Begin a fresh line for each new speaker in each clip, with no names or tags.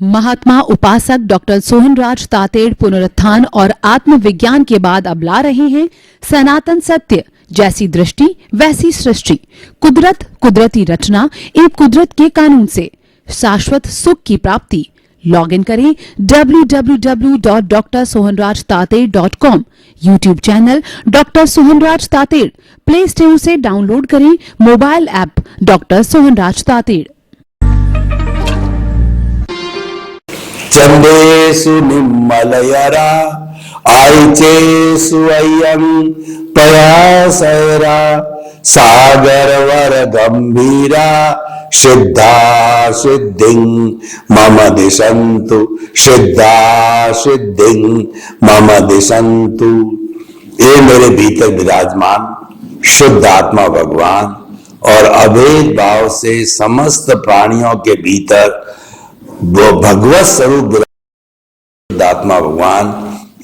महात्मा उपासक डॉक्टर सोहनराज तातेड़ पुनरुत्थान और आत्मविज्ञान के बाद अब ला रहे हैं सनातन सत्य, जैसी दृष्टि वैसी सृष्टि, कुदरत, कुदरती रचना एवं कुदरत के कानून से शाश्वत सुख की प्राप्ति। लॉग इन करें www.drsohanrajtater.com, YouTube channel doctor Sohanraj Tated, play store से डाउनलोड करें mobile app doctor Sohanraj Tated.
चंदेषु निम्मलयरा आयचेषु अय्यं प्रयासैरा सागरवर गंभीरा सिद्धा सिद्धिं मम दिशन्तु, सिद्धा सिद्धिं मम दिशन्तु। ये मेरे भीतर विराजमान शुद्ध आत्मा भगवान और अभेद भाव से समस्त प्राणियों के भीतर वो भगवत स्वरूप आत्मा भगवान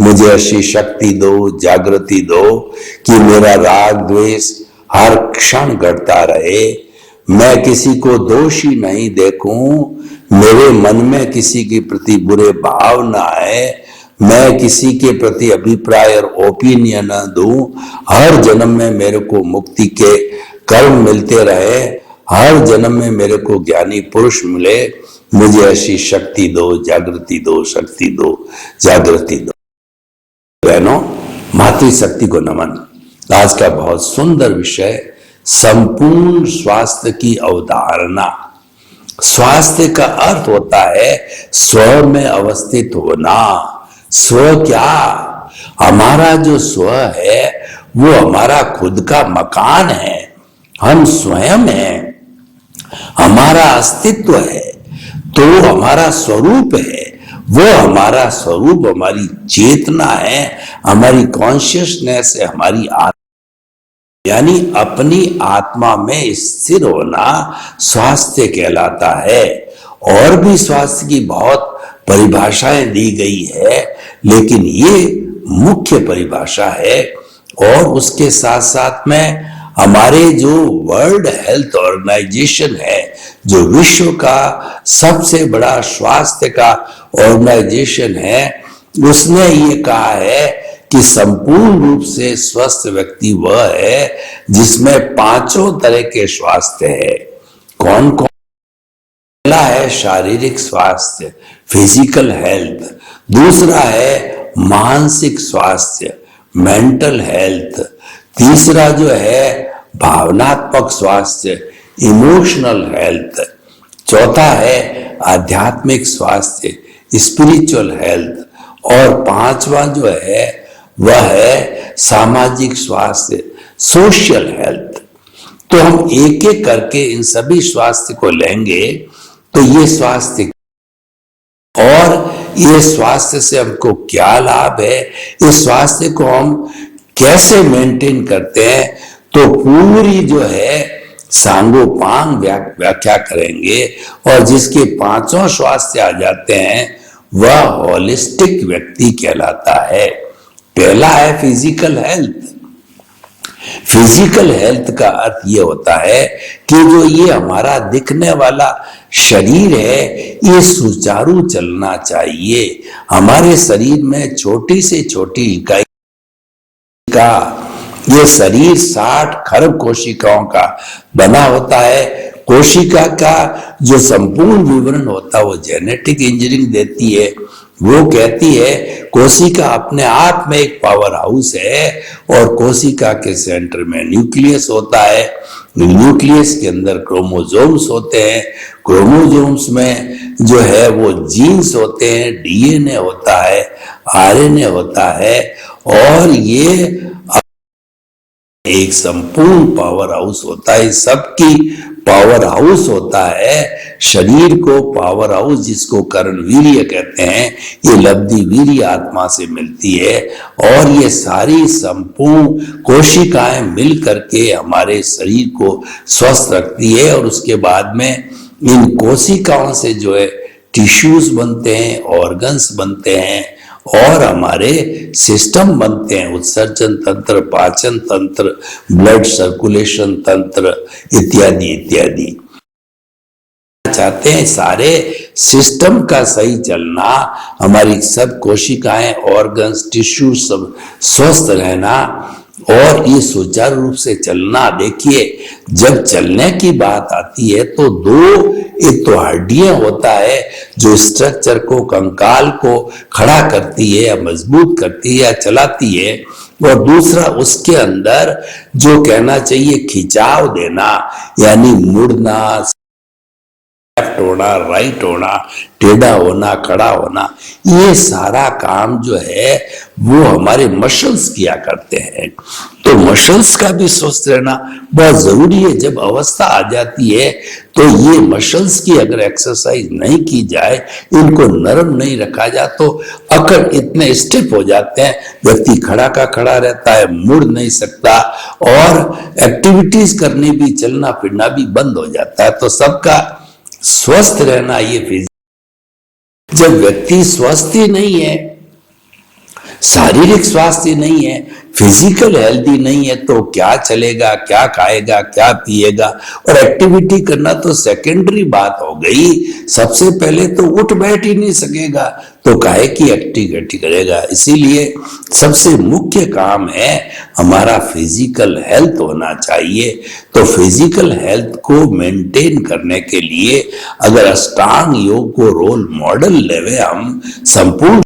मुझे ऐसी शक्ति दो, जागृति दो कि मेरा राग द्वेष हर क्षण घटता रहे, मैं किसी को दोषी नहीं देखूं, मेरे मन में किसी के प्रति बुरे भाव ना आए, मैं किसी के प्रति अभिप्राय और ओपिनियन न दूं, हर जन्म में मेरे को मुक्ति के कर्म मिलते रहे, हर जन्म में मेरे को ज्ञानी पुरुष मिले, मुझे ऐसी शक्ति दो, जागृति दो, शक्ति दो, जागृति दो। बहनों, मातृशक्ति को नमन। आज का बहुत सुंदर विषय संपूर्ण स्वास्थ्य की अवधारणा। स्वास्थ्य का अर्थ होता है स्व में अवस्थित होना। स्व क्या? हमारा जो स्व है वो हमारा खुद का मकान है, हम स्वयं हैं, हमारा अस्तित्व है, तो हमारा स्वरूप है, वो हमारा स्वरूप हमारी चेतना है, हमारी कॉन्शियसनेस है, हमारी आत्मा, यानी अपनी आत्मा में स्थिर होना स्वास्थ्य कहलाता है। और भी स्वास्थ्य की बहुत परिभाषाएं दी गई है, लेकिन ये मुख्य परिभाषा है। और उसके साथ साथ में हमारे जो वर्ल्ड हेल्थ ऑर्गेनाइजेशन है, जो विश्व का सबसे बड़ा स्वास्थ्य का ऑर्गेनाइजेशन है, उसने ये कहा है कि संपूर्ण रूप से स्वस्थ व्यक्ति वह है जिसमें पांचों तरह के स्वास्थ्य है। कौन कौन? पहला है शारीरिक स्वास्थ्य, फिजिकल हेल्थ। दूसरा है मानसिक स्वास्थ्य, मेंटल हेल्थ। तीसरा जो है भावनात्मक स्वास्थ्य, इमोशनल हेल्थ। चौथा है आध्यात्मिक स्वास्थ्य, स्पिरिचुअल हेल्थ। और पांचवा जो है वह है सामाजिक स्वास्थ्य, सोशल हेल्थ। तो हम एक एक करके इन सभी स्वास्थ्य को लेंगे तो ये स्वास्थ्य, और ये स्वास्थ्य से हमको क्या लाभ है, इस स्वास्थ्य को हम कैसे मेंटेन करते हैं, तो पूरी जो है सांगोपांग व्याख्या करेंगे। और जिसके पांचों स्वास्थ्य आ जाते हैं वह होलिस्टिक व्यक्ति कहलाता है। पहला है फिजिकल हेल्थ। फिजिकल हेल्थ का अर्थ ये होता है कि जो ये हमारा दिखने वाला शरीर है ये सुचारू चलना चाहिए। हमारे शरीर में छोटी से छोटी इकाई का ये शरीर 60 खरब कोशिकाओं का बना होता है। कोशिका का जो संपूर्ण विवरण होता है वो जेनेटिक इंजीनियरिंग देती है। वो कहती है कोशिका अपने आप में एक पावर हाउस है, और कोशिका के सेंटर में न्यूक्लियस होता है। न्यूक्लियस के अंदर क्रोमोसोम्स होते हैं। क्रोमोसोम्स में जो है वो जीन्स होते हैं, डीएनए होता है, आरएनए होता है, और ये एक संपूर्ण पावर हाउस होता है। सबकी पावर हाउस होता है शरीर को पावर हाउस, जिसको कर्ण वीर्य कहते हैं। ये लब्धि वीर्य आत्मा से मिलती है, और ये सारी संपूर्ण कोशिकाएं मिल करके हमारे शरीर को स्वस्थ रखती है। और उसके बाद में इन कोशिकाओं से जो है टिश्यूज बनते हैं, ऑर्गन्स बनते हैं, और हमारे सिस्टम बनते हैं, उत्सर्जन तंत्र, पाचन तंत्र, ब्लड सर्कुलेशन तंत्र इत्यादि इत्यादि। चाहते हैं सारे सिस्टम का सही चलना, हमारी सब कोशिकाएं, ऑर्गन्स, टिश्यू सब स्वस्थ रहना और ये सुचारू रूप से चलना। देखिए, जब चलने की बात आती है तो एक तो हड्डियां होता है जो स्ट्रक्चर को, कंकाल को खड़ा करती है या मजबूत करती है या चलाती है, और दूसरा उसके अंदर जो कहना चाहिए खिंचाव देना, यानी मुड़ना, लेफ्ट होना, राइट होना, टेढ़ा होना, खड़ा होना, ये सारा काम जो है वो हमारे मसल्स किया करते हैं। तो मसल्स का भी स्वस्थ रहना बहुत जरूरी है। जब अवस्था आ जाती है तो ये मसल्स की अगर एक्सरसाइज नहीं की जाए, इनको नरम नहीं रखा जाए तो अकड़ इतने स्टिफ हो जाते हैं, व्यक्ति खड़ा का खड़ा रहता है, मुड़ नहीं सकता और एक्टिविटीज करनी भी, चलना फिरना भी बंद हो जाता है। तो सबका स्वस्थ रहना ये फिजिकल, जब व्यक्ति स्वस्थ ही नहीं है, शारीरिक स्वास्थ्य नहीं है, फिजिकल हेल्दी नहीं है, तो क्या चलेगा, क्या खाएगा, क्या पिएगा। और एक्टिविटी करना तो सेकेंडरी बात हो गई, सबसे पहले तो उठ बैठ ही नहीं सकेगा तो काहे की एक्टिविटी करेगा। इसीलिए सबसे मुख्य काम है हमारा फिजिकल हेल्थ होना चाहिए। तो फिजिकल हेल्थ को मेंटेन करने के लिए अगर अष्टांग योग को रोल मॉडल लेवे हम संपूर्ण,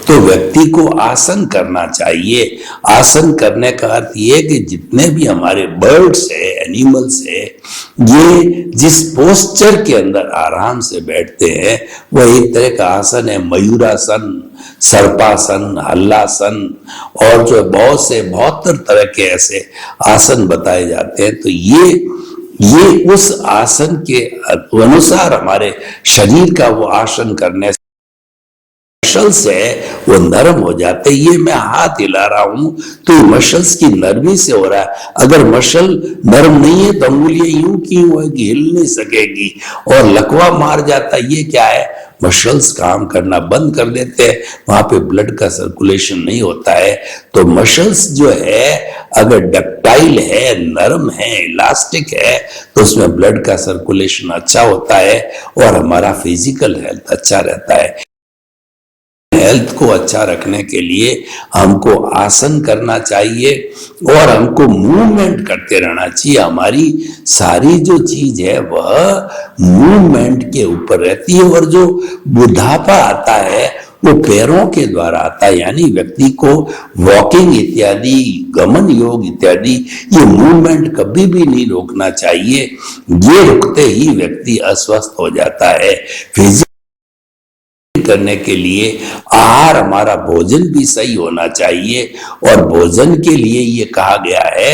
तो व्यक्ति को आसन करना चाहिए। आसन करने का अर्थ ये कि जितने भी हमारे बर्ड्स है, एनिमल्स है, ये जिस पोस्चर के अंदर आराम से बैठते हैं वह एक तरह का आसन है। मयूरासन, सर्पासन, हल्लासन और जो बहुत से 72 तरह के ऐसे आसन बताए जाते हैं। तो ये उस आसन के अनुसार हमारे शरीर का वो आसन करने मसल्स है वो नरम हो जाते। ये मैं हाथ हिला रहा हूं तो मसल्स की नरमी से हो रहा है। अगर मसल नरम नहीं है तो अंगुलियां यूं की हुआ कि हिल नहीं सकेगी और लकवा मार जाता। ये क्या है, मसल्स काम करना बंद कर देते हैं, वहां पे ब्लड का सर्कुलेशन नहीं होता है। तो मसल्स जो है अगर डक्टाइल है, नरम है, इलास्टिक है, तो उसमें ब्लड का सर्कुलेशन अच्छा होता है और हमारा फिजिकल हेल्थ अच्छा रहता है। हेल्थ को अच्छा रखने के लिए हमको आसन करना चाहिए और हमको मूवमेंट करते रहना चाहिए। हमारी सारी जो चीज है वह मूवमेंट के ऊपर रहती है और जो बुढ़ापा आता है वो पैरों के द्वारा आता है। यानी व्यक्ति को वॉकिंग इत्यादि, गमन योग इत्यादि, ये मूवमेंट कभी भी नहीं रोकना चाहिए। ये रुकते ही व्यक्ति अस्वस्थ हो जाता है। करने के लिए आहार, हमारा भोजन भी सही होना चाहिए और भोजन के लिए ये कहा गया है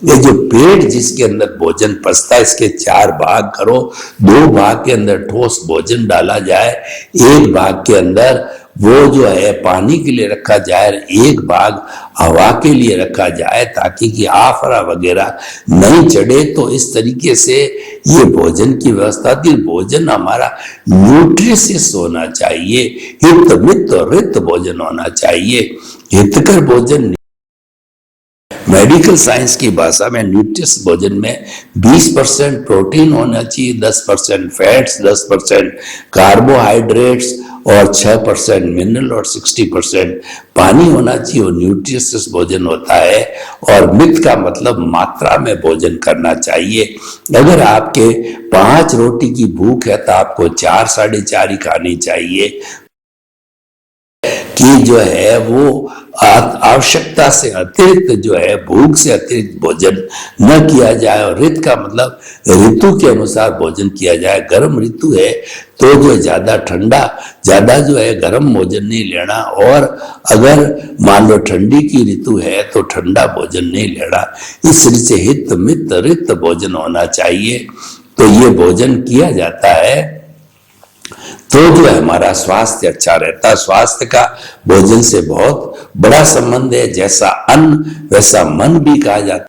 ये जो पेट जिसके अंदर भोजन पचता है इसके 4 भाग करो। 2 भाग के अंदर ठोस भोजन डाला जाए, 1 भाग के अंदर वो जो है पानी के लिए रखा जाए, 1 भाग हवा के लिए रखा जाए ताकि कि आफरा वगैरह नहीं चढ़े। तो इस तरीके से ये भोजन की व्यवस्था थी। भोजन हमारा न्यूट्रिशियस होना चाहिए, हित मित और रित भोजन होना चाहिए। हितकर भोजन, मेडिकल साइंस की भाषा में न्यूट्रिश भोजन में 20% प्रोटीन होना चाहिए, 10% फैट्स, 10% कार्बोहाइड्रेट्स और 6% मिनरल और 60% पानी होना चाहिए। न्यूट्रिशियस भोजन होता है और मित का मतलब मात्रा में भोजन करना चाहिए। अगर आपके 5 रोटी की भूख है तो आपको 4 साढ़े 4 ही खानी चाहिए कि जो है वो आवश्यकता से अतिरिक्त जो है, भूख से अतिरिक्त भोजन न किया जाए। और ऋतु का मतलब ऋतु के अनुसार भोजन किया जाए। गर्म ऋतु है तो जो ज्यादा ठंडा, ज्यादा जो है गर्म भोजन नहीं लेना, और अगर मान लो ठंडी की ऋतु है तो ठंडा भोजन नहीं लेना। इस ऋतु से हित मित रित भोजन होना चाहिए। तो ये भोजन किया जाता है तो जो है हमारा स्वास्थ्य अच्छा रहता है। स्वास्थ्य का भोजन से बहुत बड़ा संबंध है। जैसा अन्न वैसा मन भी कहा जाता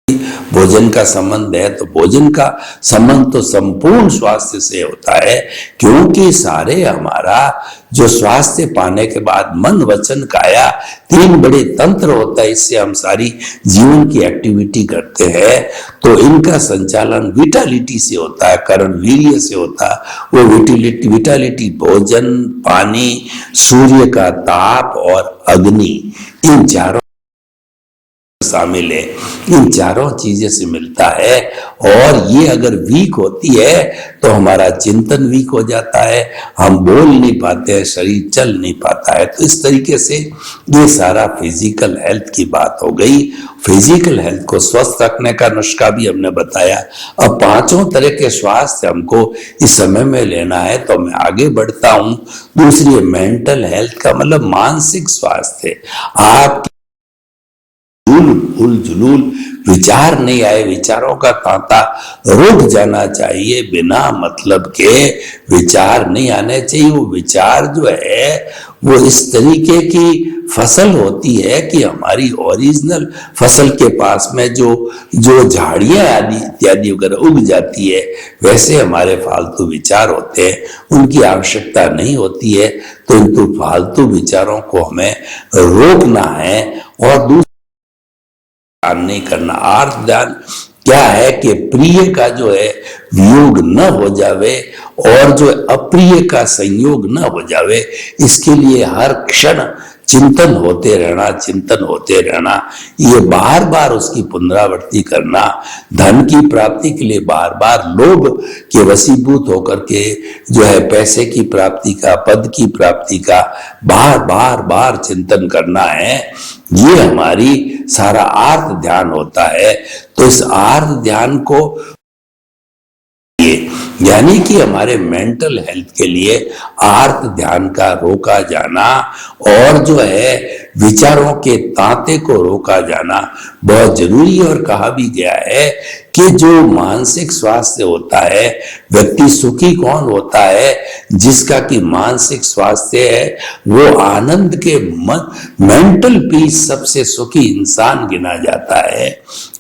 है। भोजन का संबंध है, तो भोजन का संबंध तो संपूर्ण स्वास्थ्य से होता है, क्योंकि सारे हमारा जो स्वास्थ्य पाने के बाद मन वचन काया 3 बड़े तंत्र होता है, इससे हम सारी जीवन की एक्टिविटी करते हैं। तो इनका संचालन विटालिटी से होता है, करण वीर्य से होता है। वो विटालिटी भोजन, पानी, सूर्य का ताप और अग्नि, इन चारों शामिल है, इन चारों चीजें से मिलता है। और ये अगर वीक होती है तो हमारा चिंतन वीक हो जाता है, हम बोल नहीं पाते हैं, शरीर चल नहीं पाता है। तो इस तरीके से ये सारा फिजिकल हेल्थ की बात हो गई। फिजिकल हेल्थ को स्वस्थ रखने का नुस्खा भी हमने बताया। अब 5 तरह के स्वास्थ्य हमको इस समय में लेना है, तो मैं आगे बढ़ता हूं। दूसरी मेंटल हेल्थ का मतलब मानसिक स्वास्थ्य। आप फूल जुलूल विचार नहीं आए, विचारों का तांता रुक जाना चाहिए, बिना मतलब के विचार नहीं आने चाहिए। वो विचार जो है वो इस तरीके की फसल होती है कि हमारी ओरिजिनल फसल के पास में जो झाड़ियां आदि इत्यादि वगैरह उग जाती है, वैसे हमारे फालतू विचार होते हैं, उनकी आवश्यकता नहीं होती है। तो इन फालतू विचारों को हमें रोकना है। और नहीं करना। आर्थ ध्यान क्या है कि प्रिय का जो है वियोग न हो जावे और जो अप्रिय का संयोग न हो जावे, इसके लिए हर क्षण चिंतन होते रहना, ये बार बार उसकी पुनरावृत्ति करना। धन की प्राप्ति के लिए बार बार लोभ के वशीभूत होकर के जो है पैसे की प्राप्ति का, पद की प्राप्ति का बार चिंतन करना है। ये हमारी सारा आर्त ध्यान होता है। तो इस आर्त ध्यान को यानी कि हमारे मेंटल हेल्थ के लिए आर्त ध्यान का रोका जाना और जो है विचारों के तांते को रोका जाना बहुत जरूरी है। और कहा भी गया है कि जो मानसिक स्वास्थ्य होता है, व्यक्ति सुखी कौन होता है? जिसका कि मानसिक स्वास्थ्य है, वो आनंद के मेंटल पीस सबसे सुखी इंसान गिना जाता है।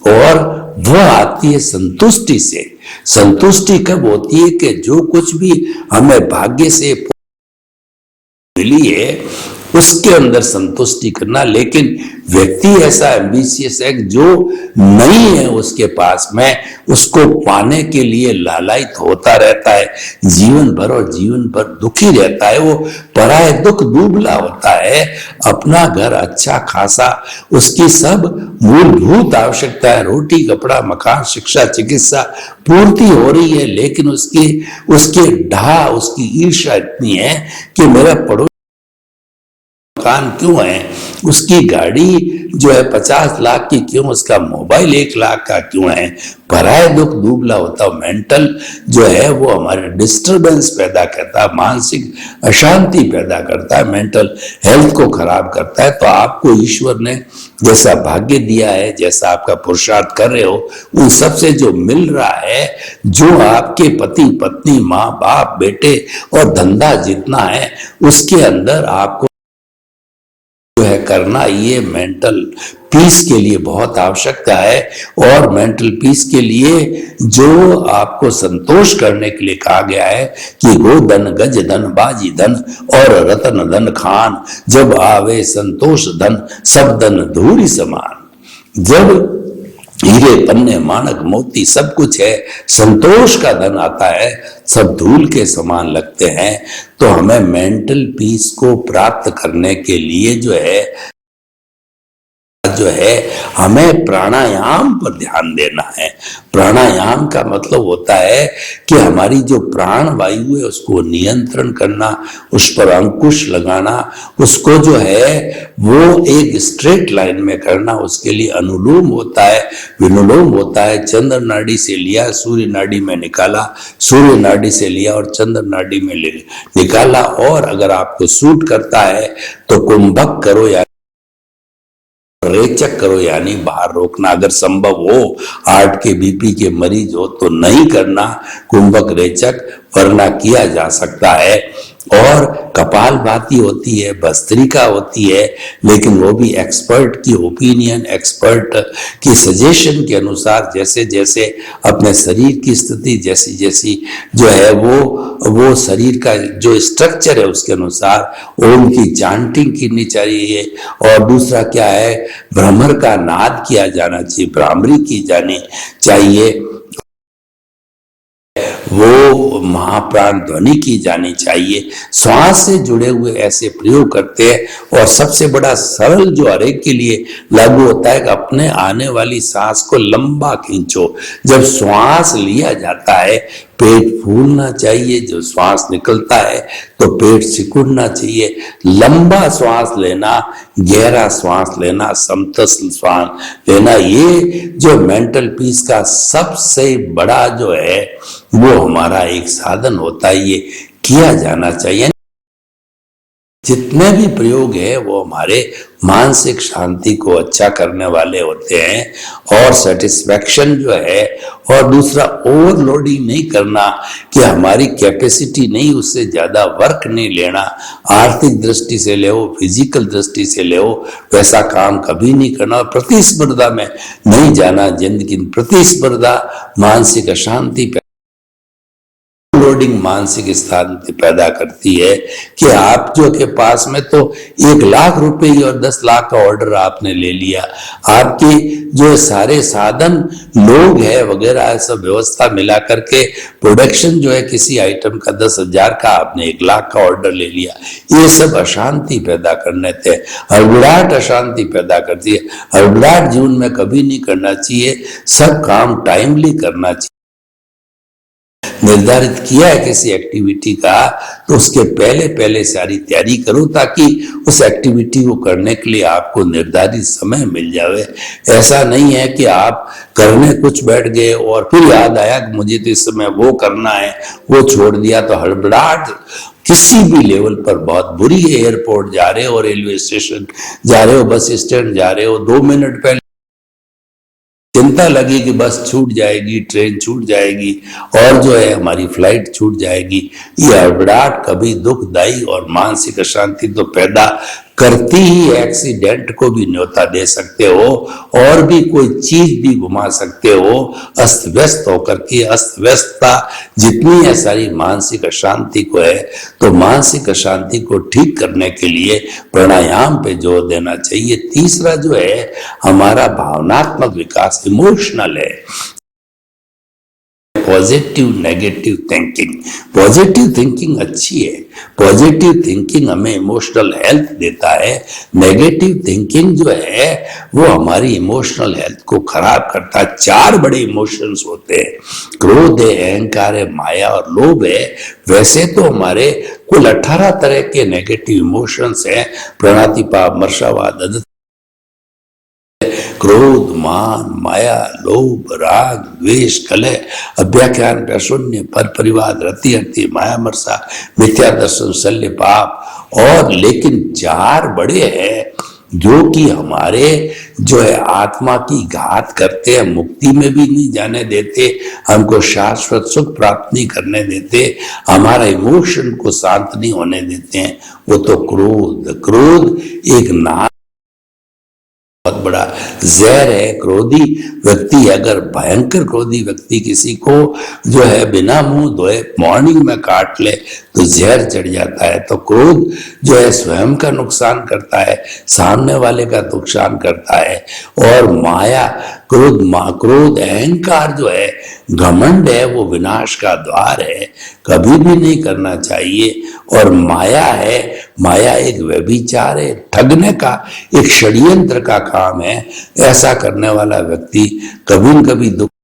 और वह आती है संतुष्टि से। संतुष्टि कब होती है कि जो कुछ भी हमें भाग्य से मिली है उसके अंदर संतुष्टि करना। लेकिन व्यक्ति ऐसा एम्बिशियस है जो नहीं है उसके पास में, उसको पाने के लिए लालायित होता रहता है जीवन भर और जीवन भर दुखी रहता है। वो पराये दुख दुबला होता है। अपना घर अच्छा खासा, उसकी सब मूलभूत आवश्यकताएं, रोटी कपड़ा मकान शिक्षा चिकित्सा पूर्ति हो रही है, लेकिन उसकी ढा उसकी ईर्ष्या इतनी है कि मेरा पड़ोस मकान क्यों है, उसकी गाड़ी जो है 50 लाख की क्यों, उसका मोबाइल 1 लाख का क्यों है। पराये दुख दुबला होता है। मेंटल जो है वो हमारे डिस्टरबेंस पैदा करता है, मानसिक अशांति पैदा करता है, मेंटल हेल्थ को खराब करता है। तो आपको ईश्वर ने जैसा भाग्य दिया है, जैसा आपका पुरुषार्थ कर रहे हो, उन सबसे जो मिल रहा है, जो आपके पति पत्नी माँ बाप बेटे और धंधा जितना है, उसके अंदर आपको करना, ये मेंटल पीस के लिए बहुत आवश्यकता है। और मेंटल पीस के लिए जो आपको संतोष करने के लिए कहा गया है कि गो धन गज धन बाजी धन और रतन धन खान, जब आवे संतोष धन सब धन धूरी समान। जब हीरे पन्ने माणक मोती सब कुछ है, संतोष का धन आता है, सब धूल के समान लगते हैं। तो हमें मेंटल पीस को प्राप्त करने के लिए जो है हमें प्राणायाम पर ध्यान देना है। प्राणायाम का मतलब होता है कि हमारी जो प्राण वायु है उसको नियंत्रण करना, उस पर अंकुश लगाना, उसको जो है वो एक स्ट्रेट लाइन में करना। उसके लिए अनुलोम होता है, विनुलोम होता है। चंद्र नाड़ी से लिया, सूर्य नाड़ी में निकाला, सूर्य नाड़ी से लिया और चंद्र नाड़ी में निकाला। और अगर आपको सूट करता है तो कुंभक करो या रेचक करो, यानी बाहर रोकना। अगर संभव हो, हार्ट के बीपी के मरीज हो तो नहीं करना कुंभक रेचक, वरना किया जा सकता है। और कपालभाति होती है, भस्त्रिका होती है, लेकिन वो भी एक्सपर्ट की ओपिनियन, एक्सपर्ट की सजेशन के अनुसार जैसे जैसे अपने शरीर की स्थिति जैसी जैसी जो है वो शरीर का जो स्ट्रक्चर है उसके अनुसार ओम की चांटिंग करनी चाहिए। और दूसरा क्या है, भ्रमर का नाद किया जाना चाहिए, भ्रामरी की जानी चाहिए, वो महाप्राण ध्वनि की जानी चाहिए। श्वास से जुड़े हुए ऐसे प्रयोग करते हैं। और सबसे बड़ा सरल जो हर एक के लिए लागू होता है कि अपने आने वाली सांस को लंबा खींचो। जब श्वास लिया जाता है पेट फूलना चाहिए, जो श्वास निकलता है तो पेट सिकुड़ना चाहिए। लंबा श्वास लेना, गहरा श्वास लेना, समतल श्वास लेना, ये जो मेंटल पीस का सबसे बड़ा जो है वो हमारा एक साधन होता है, ये किया जाना चाहिए। जितने भी प्रयोग है वो हमारे मानसिक शांति को अच्छा करने वाले होते हैं और सेटिस्फैक्शन जो है। और दूसरा ओवरलोडिंग नहीं करना कि हमारी कैपेसिटी नहीं, उससे ज्यादा वर्क नहीं लेना। आर्थिक दृष्टि से ले, फिजिकल दृष्टि से ले, वैसा काम कभी नहीं करना। और प्रतिस्पर्धा में नहीं जाना। जिंदगी प्रतिस्पर्धा मानसिक अशांति लोडिंग मानसिक शांति पैदा करती है कि आप जो के पास में तो 1 लाख रुपए और 10 लाख का ऑर्डर आपने ले लिया, आपकी जो सारे साधन लोग है वगैरह सब व्यवस्था मिला करके प्रोडक्शन जो है किसी आइटम का 10,000 का आपने 1 लाख का ऑर्डर ले लिया, ये सब अशांति पैदा करने थे। हड़बड़ाहट अशांति पैदा करती है। हड़बड़ाहट जीवन में कभी नहीं करना चाहिए। सब काम टाइमली करना चाहिए। निर्धारित किया है किसी एक्टिविटी का तो उसके पहले सारी तैयारी करो ताकि उस एक्टिविटी को करने के लिए आपको निर्धारित समय मिल जाए। ऐसा नहीं है कि आप करने कुछ बैठ गए और फिर याद आया कि मुझे तो इस समय वो करना है, वो छोड़ दिया। तो हड़बड़ाहट किसी भी लेवल पर बहुत बुरी है। एयरपोर्ट जा रहे हो, रेलवे स्टेशन जा रहे हो, बस स्टैंड जा रहे हो, 2 मिनट पहले चिंता लगी कि बस छूट जाएगी, ट्रेन छूट जाएगी और जो है हमारी फ्लाइट छूट जाएगी। ये हड़बड़ाहट कभी दुखदायी और मानसिक अशांति तो पैदा करती ही। एक्सीडेंट को भी न्योता दे सकते हो और भी कोई चीज भी घुमा सकते हो। अस्त व्यस्त होकर के, अस्त व्यस्तता जितनी है सारी मानसिक अशांति को है। तो मानसिक अशांति को ठीक करने के लिए प्राणायाम पे जोर देना चाहिए। तीसरा जो है हमारा भावनात्मक विकास, इमोशनल है। Positive negative thinking, positive thinking अच्छी है। पॉजिटिव थिंकिंग हमें इमोशनल हेल्थ देता है। नेगेटिव थिंकिंग जो है वो हमारी इमोशनल हेल्थ को खराब करता है। 4 बड़े इमोशंस होते हैं, क्रोध है, अहंकार है, माया और लोभ है। वैसे तो हमारे कुल 18 तरह के नेगेटिव इमोशंस हैं। प्रणतिपाप, मर्षावाद, क्रोध, मान, माया, लोभ, राग, द्वेष, कलह, अभ्याख्यान, प्रशून्य, पर परिवार, रति हति, माया, मर्षा, मिथ्या दर्शन, शल्य, पाप। और लेकिन 4 बड़े हैं जो कि हमारे जो है आत्मा की घात करते हैं, मुक्ति में भी नहीं जाने देते, हमको शाश्वत सुख प्राप्त नहीं करने देते, हमारा इमोशन को शांत नहीं होने देते हैं। वो तो क्रोध एक नाम बहुत बड़ा जहर है। क्रोधी व्यक्ति, अगर भयंकर क्रोधी व्यक्ति किसी को जो है बिना मुंह धोए मॉर्निंग में काट ले तो जहर चढ़ जाता है। तो क्रोध जो है स्वयं का नुकसान करता है, सामने वाले का नुकसान करता है। और माया, क्रोध अहंकार जो है, घमंड है, वो विनाश का द्वार है, कभी भी नहीं करना चाहिए। और माया है, माया एक व्यभिचार है, ठगने का एक षड्यंत्र का काम है। ऐसा करने वाला व्यक्ति कभी न कभी दुखकारी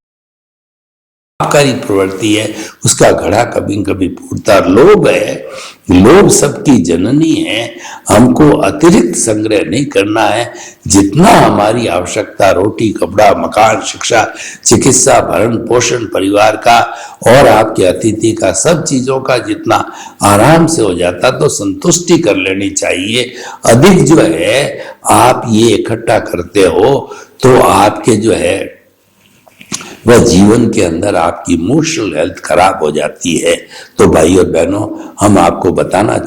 प्रवृत्ति है, उसका घड़ा कभी न कभी फूटता। लोभ है, लोभ सबकी जननी है। हमको अतिरिक्त संग्रह नहीं करना है। जितना हमारी आवश्यकता, रोटी, कपड़ा, मकान, शिक्षा, चिकित्सा, भरण पोषण परिवार का और आपके अतिथि का, सब चीजों का जितना आराम से हो जाता तो संतुष्टि कर लेनी चाहिए। अधिक जो है आप ये इकट्ठा करते हो तो आपके जो है वह जीवन के अंदर आपकी इमोशनल हेल्थ खराब हो जाती है। तो भाई और बहनों, हम आपको बताना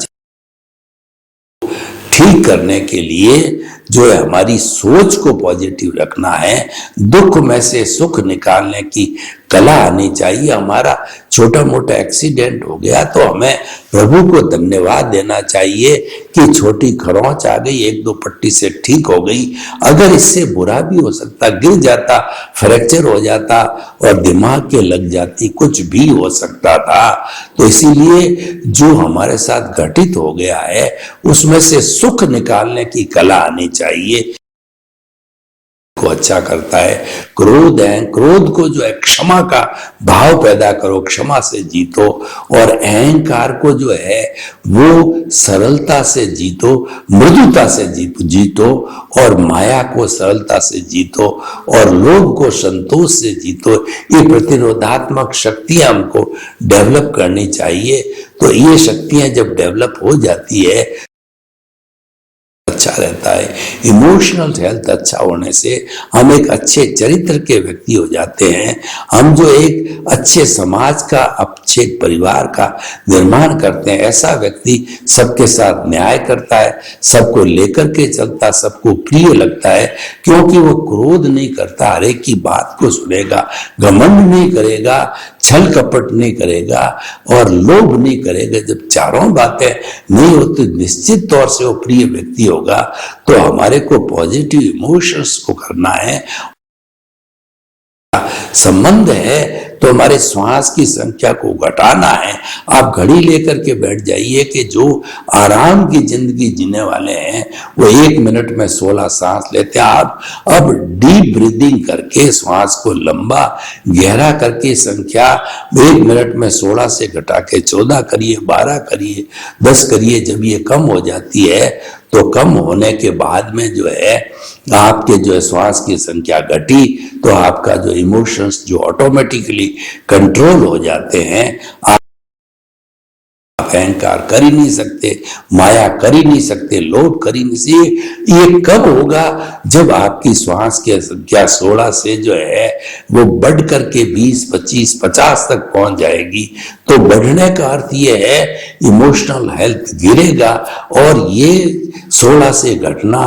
ठीक करने के लिए जो है हमारी सोच को पॉजिटिव रखना है, दुख में से सुख निकालने की कला आनी चाहिए। हमारा छोटा मोटा एक्सीडेंट हो गया तो हमें प्रभु को धन्यवाद देना चाहिए कि छोटी खरोंच आ गई, एक दो पट्टी से ठीक हो गई। अगर इससे बुरा भी हो सकता, गिर जाता, फ्रैक्चर हो जाता और दिमाग के लग जाती, कुछ भी हो सकता था। तो इसीलिए जो हमारे साथ घटित हो गया है उसमें से सुख निकालने की कला आनी चाहिए को अच्छा करता है। क्रोध है, क्रोध को जो है क्षमा का भाव पैदा करो, क्षमा से जीतो। और अहंकार को जो है वो सरलता से जीतो, मृदुता से जीतो। और माया को सरलता से जीतो और लोभ को संतोष से जीतो। ये प्रतिरोधात्मक शक्तियां हमको डेवलप करनी चाहिए। तो ये शक्तियां जब डेवलप हो जाती है अच्छा रहता है। इमोशनल हेल्थ अच्छा होने से हम एक अच्छे चरित्र के व्यक्ति हो जाते हैं। हम जो एक अच्छे समाज का, अच्छे परिवार का निर्माण करते हैं, ऐसा व्यक्ति सबके साथ न्याय करता है, सबको लेकर के चलता, सबको प्रिय लगता है, क्योंकि वो क्रोध नहीं करता, हर एक की बात को सुनेगा, घमंड नहीं करेगा, छल कपट नहीं करेगा और लोभ नहीं करेगा। जब चारों बातें नहीं होती निश्चित तौर से वो प्रिय व्यक्ति होगा। तो हमारे को पॉजिटिव इमोशंस को करना है। संबंध है तो हमारे श्वास की संख्या को घटाना है। आप घड़ी लेकर के बैठ जाइए कि जो आराम की जिंदगी जीने वाले हैं वो 1 मिनट में 16 सांस लेते हैं। आप अब डीप ब्रीदिंग करके श्वास को लंबा गहरा करके संख्या 1 मिनट में 16 से घटा के 14 करिए, 12 करिए, 10 करिए। जब ये कम हो जाती है तो कम होने के बाद में जो है आपके जो है श्वास की संख्या घटी तो आपका जो इमोशंस जो ऑटोमेटिकली कंट्रोल हो जाते हैं। आप अहंकार कर ही नहीं सकते, माया कर ही नहीं सकते, लोभ कर ही नहीं सकते। ये कब होगा? जब आपकी श्वास की संख्या 16 से जो है वो बढ़ करके 20, 25, 50 तक पहुंच जाएगी। तो बढ़ने का अर्थ ये है इमोशनल हेल्थ गिरेगा और ये 16 से घटना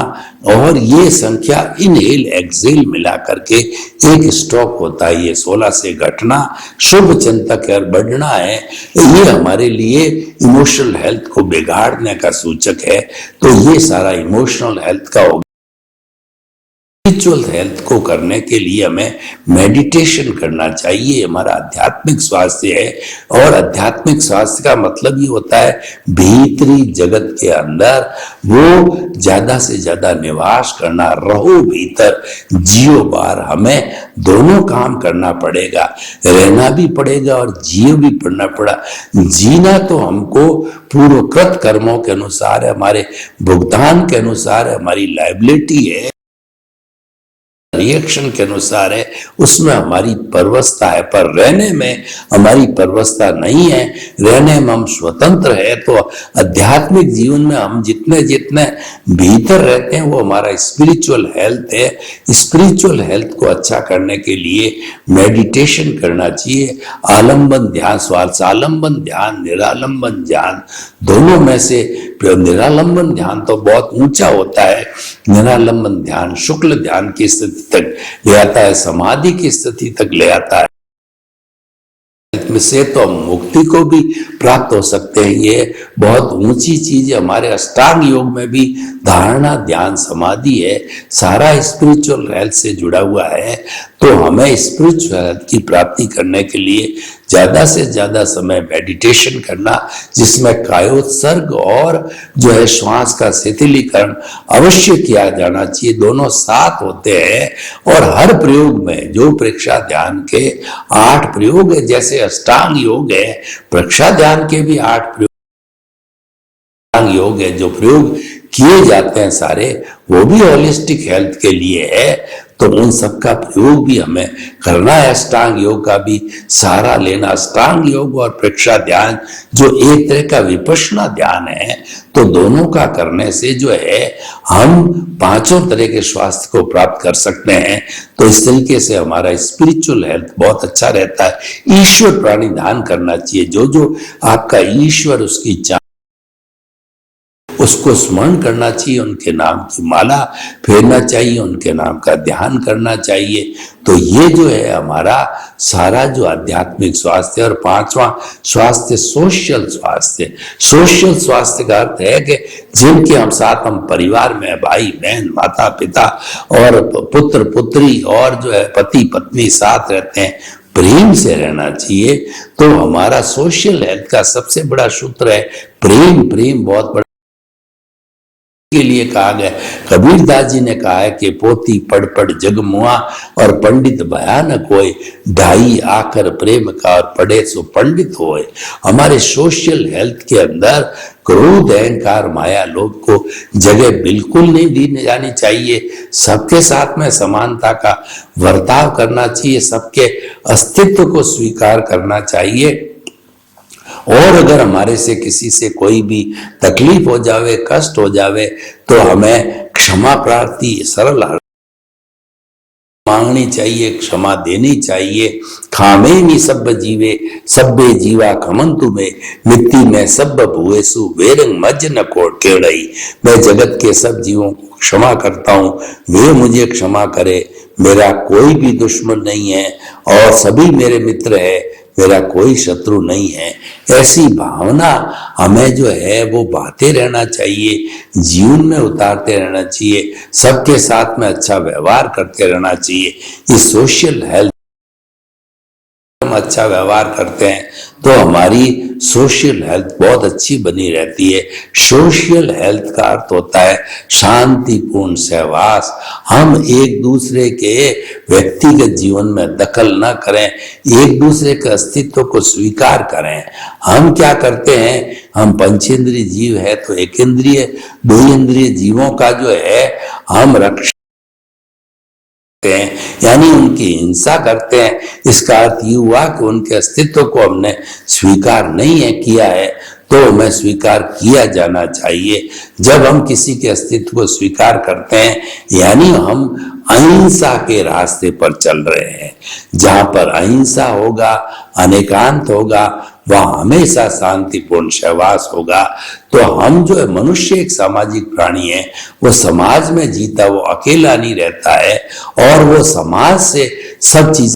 और ये संख्या इनहेल एक्सेल मिला करके एक स्टॉक होता है। ये 16 से घटना शुभ चिंतक है, बढ़ना है। ये हमारे लिए इमोशनल हेल्थ को बिगाड़ने का सूचक है। तो ये सारा इमोशनल हेल्थ का होगा। स्पिरिचुअल हेल्थ को करने के लिए हमें मेडिटेशन करना चाहिए। हमारा आध्यात्मिक स्वास्थ्य है और आध्यात्मिक स्वास्थ्य का मतलब ये होता है भीतरी जगत के अंदर वो ज्यादा से ज्यादा निवास करना। रहो भीतर, जियो बाहर। हमें दोनों काम करना पड़ेगा, रहना भी पड़ेगा और जियो भी पड़ना पड़ा। जीना तो हमको पूर्वकृत कर्मों के अनुसार है, हमारे भुगतान के अनुसार है, हमारी लायबिलिटी है, रिएक्शन के अनुसार है, उसमें हमारी परवस्था है। पर रहने में हमारी परवस्था नहीं है, रहने में हम स्वतंत्र है। तो आध्यात्मिक जीवन में हम जितने जितने भीतर रहते हैं वो हमारा स्पिरिचुअल हेल्थ है। स्पिरिचुअल हेल्थ को अच्छा करने के लिए मेडिटेशन करना चाहिए। आलंबन ध्यान, स्वालंबन ध्यान, निरालंबन ध्यान, दोनों में से निरालंबन ध्यान तो बहुत ऊंचा होता है। निरालंबन ध्यान शुक्ल ध्यान की स्थिति तक ले आता है, समाधि की स्थिति तक ले आता है। से तो हम मुक्ति को भी प्राप्त हो सकते हैं। ये बहुत ऊंची चीज है। हमारे अष्टांग योग में भी धारणा, ध्यान, समाधि है। सारा स्पिरिचुअल हेल्थ से जुड़ा हुआ है। तो हमें स्पिरिचुअल हेल्थ की प्राप्ति करने के लिए ज्यादा से ज्यादा समय मेडिटेशन करना, जिसमें कायोत्सर्ग और जो है श्वास का शिथिलीकरण अवश्य किया जाना चाहिए। दोनों साथ होते हैं और हर प्रयोग में जो परीक्षा ध्यान के 8 प्रयोग है, जैसे अष्टांग योग है, परीक्षा ध्यान के भी 8 प्रयोग अष्टांग योग है, जो प्रयोग किए जाते हैं सारे, वो भी होलिस्टिक हेल्थ के लिए है। तो उन सब का प्रयोग भी हमें करना है। अष्टांग योग का भी सहारा लेना। अष्टांग योग और प्रेक्षा ध्यान जो एक तरह का विपश्यना ध्यान है, तो दोनों का करने से जो है हम पांचों तरह के स्वास्थ्य को प्राप्त कर सकते हैं। तो इस तरीके से हमारा स्पिरिचुअल हेल्थ बहुत अच्छा रहता है। ईश्वर प्राणी ध्यान करना चाहिए। जो जो आपका ईश्वर, उसकी इच्छा, उसको स्मरण करना चाहिए, उनके नाम की माला फेरना चाहिए, उनके नाम का ध्यान करना चाहिए। तो ये जो है हमारा सारा जो आध्यात्मिक स्वास्थ्य। और पांचवा स्वास्थ्य सोशल स्वास्थ्य। सोशल स्वास्थ्य का अर्थ है कि जिनके हम साथ, हम परिवार में भाई बहन, माता पिता और पुत्र पुत्री और जो है पति पत्नी साथ रहते हैं, प्रेम से रहना चाहिए। तो हमारा सोशल हेल्थ का सबसे बड़ा सूत्र है प्रेम। प्रेम बहुत बड़ा के लिए कहा गया। कबीरदास जी ने कहा है कि पोती पढ़ पढ़ जग मुआ और पंडित भयानक होए, ढाई आकर प्रेम का और पढ़े सो पंडित होए। हमारे सोशल हेल्थ के अंदर क्रोध, अहंकार, माया, लोभ को जगह बिल्कुल नहीं दी जानी चाहिए। सबके साथ में समानता का बर्ताव करना चाहिए, सबके अस्तित्व को स्वीकार करना चाहिए। और अगर हमारे से किसी से कोई भी तकलीफ हो जावे, कष्ट हो जावे, तो हमें क्षमा प्रार्थी सरल मांगनी चाहिए, क्षमा देनी चाहिए। खामे नी सब जीवे सब्बे जीवा खमंतु में, मिट्टी में सब भुएसु वेरंग मज न कोट केड़ई। मैं जगत के सब जीवों को क्षमा करता हूँ, वे मुझे क्षमा करे। मेरा कोई भी दुश्मन नहीं है और सभी मेरे मित्र है, मेरा कोई शत्रु नहीं है। ऐसी भावना हमें जो है वो बातें रहना चाहिए, जीवन में उतारते रहना चाहिए, सबके साथ में अच्छा व्यवहार करते रहना चाहिए। ये सोशल हेल्थ, हम अच्छा व्यवहार करते हैं तो हमारी सोशल हेल्थ बहुत अच्छी बनी रहती है। सोशल हेल्थ का अर्थ होता है शांतिपूर्ण सहवास। हम एक दूसरे के व्यक्तिगत जीवन में दखल न करें, एक दूसरे के अस्तित्व को स्वीकार करें। हम क्या करते हैं, हम पंचेंद्रिय जीव है, तो एक इंद्रिय दो इंद्रिय जीवों का जो है हम रक्षा हैं, यानी उनकी हिंसा करते हैं। इसका अर्थ ये हुआ कि उनके अस्तित्व को हमने स्वीकार नहीं है किया है, तो हमें स्वीकार किया जाना चाहिए। जब हम किसी के अस्तित्व को स्वीकार करते हैं, यानी हम अहिंसा के रास्ते पर चल रहे हैं। जहां पर अहिंसा होगा, अनेकांत होगा, वहां हमेशा शांतिपूर्ण सहवास होगा। तो हम जो है, मनुष्य एक सामाजिक प्राणी है, वो समाज में जीता, वो अकेला नहीं रहता है और वो समाज से सब चीज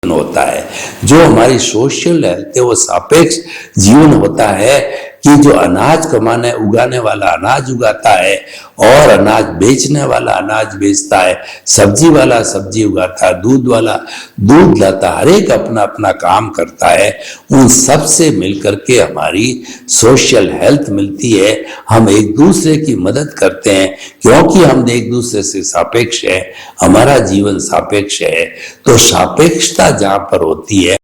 होता है। जो हमारी सोशल हेल्थ है वो सापेक्ष जीवन होता है कि जो अनाज कमाने उगाने वाला अनाज उगाता है और अनाज बेचने वाला अनाज बेचता है, सब्जी वाला सब्जी उगाता है, दूध वाला दूध लाता है, हर एक अपना अपना काम करता है। उन सब से मिलकर के हमारी सोशल हेल्थ मिलती है। हम एक दूसरे की मदद करते हैं क्योंकि हम एक दूसरे से सापेक्ष है, हमारा जीवन सापेक्ष है। तो सापेक्षता जहां पर होती है,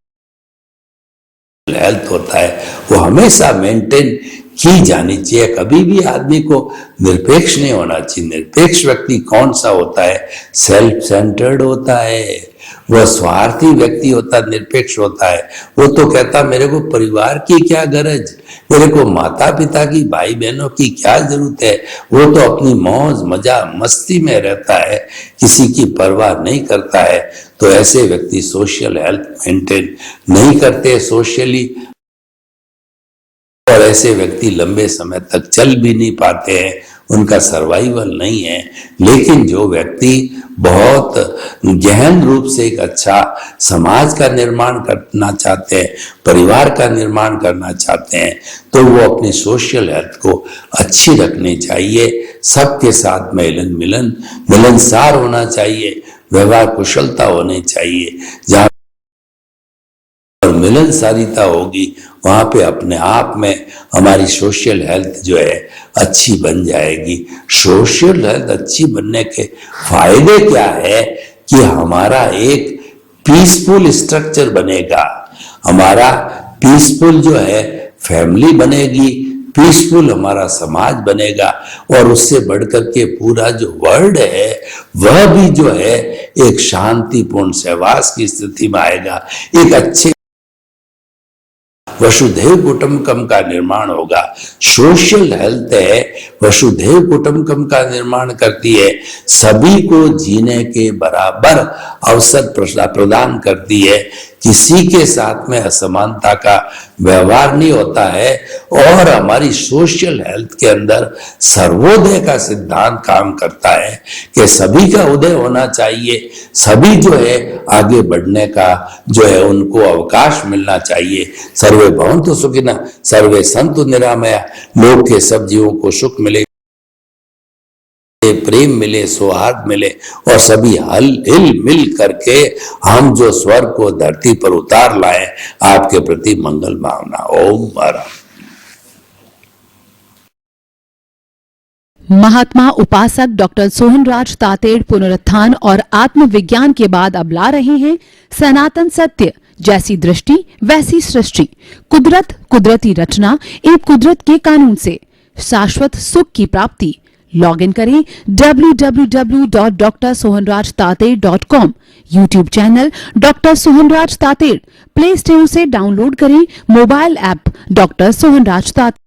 हेल्थ होता है, वो हमेशा मेंटेन की जानी चाहिए। कभी भी आदमी को निरपेक्ष नहीं होना चाहिए। निरपेक्ष व्यक्ति कौन सा होता है? सेल्फ सेंटर्ड होता है, वह स्वार्थी व्यक्ति होता है, निरपेक्ष होता है। वो तो कहता मेरे को परिवार की क्या गरज, मेरे को माता पिता की भाई बहनों की क्या जरूरत है। वो तो अपनी मौज मजा मस्ती में रहता है, किसी की परवाह नहीं करता है। तो ऐसे व्यक्ति सोशल हेल्थ मेंटेन नहीं करते सोशली, और ऐसे व्यक्ति लंबे समय तक चल भी नहीं पाते हैं, उनका सर्वाइवल नहीं है। लेकिन जो व्यक्ति बहुत गहन रूप से एक अच्छा समाज का निर्माण करना चाहते हैं, परिवार का निर्माण करना चाहते हैं, तो वो अपनी सोशल हेल्थ को अच्छी रखनी चाहिए। सबके साथ में मिलनसार होना चाहिए, व्यवहार कुशलता होनी चाहिए। जहाँ मिलनसारिता होगी वहां पे अपने आप में हमारी सोशल हेल्थ जो है अच्छी बन जाएगी। सोशल हेल्थ अच्छी बनने के फायदे क्या है कि हमारा एक पीसफुल स्ट्रक्चर बनेगा, हमारा पीसफुल जो है फैमिली बनेगी, पीसफुल हमारा समाज बनेगा और उससे बढ़कर के पूरा जो वर्ल्ड है वह भी जो है एक शांतिपूर्ण सहवास की स्थिति में आएगा। एक अच्छे वसुधैव कुटुंबकम का निर्माण होगा। सोशल हेल्थ है वसुधैव कुटुंबकम का निर्माण करती है, सभी को जीने के बराबर अवसर प्रदान करती है, किसी के साथ में असमानता का व्यवहार नहीं होता है और हमारी सोशल हेल्थ के अंदर सर्वोदय का सिद्धांत काम करता है कि सभी का उदय होना चाहिए, सभी जो है आगे बढ़ने का जो है उनको अवकाश मिलना चाहिए। सर्वे भवन्तु सुखिनः, सर्वे सन्तु निरामया, लोक के सब जीवों को सुख मिले, प्रेम मिले, सौहार्द मिले और सभी हिल मिल करके हम जो स्वर्ग को धरती पर उतार लाए, आपके प्रति मंगल भावना। ओम हरा।
महात्मा उपासक डॉक्टर सोहनराज तातेड़ पुनरुत्थान और आत्मविज्ञान के बाद अब ला रहे हैं सनातन सत्य, जैसी दृष्टि वैसी सृष्टि, कुदरत, कुदरती रचना एवं कुदरत के कानून से शाश्वत सुख की प्राप्ति। लॉग इन करें www.drsohanrajtated.com, YouTube channel doctor Sohanraj Tated, play store से डाउनलोड करें mobile app doctor Sohanraj Tated.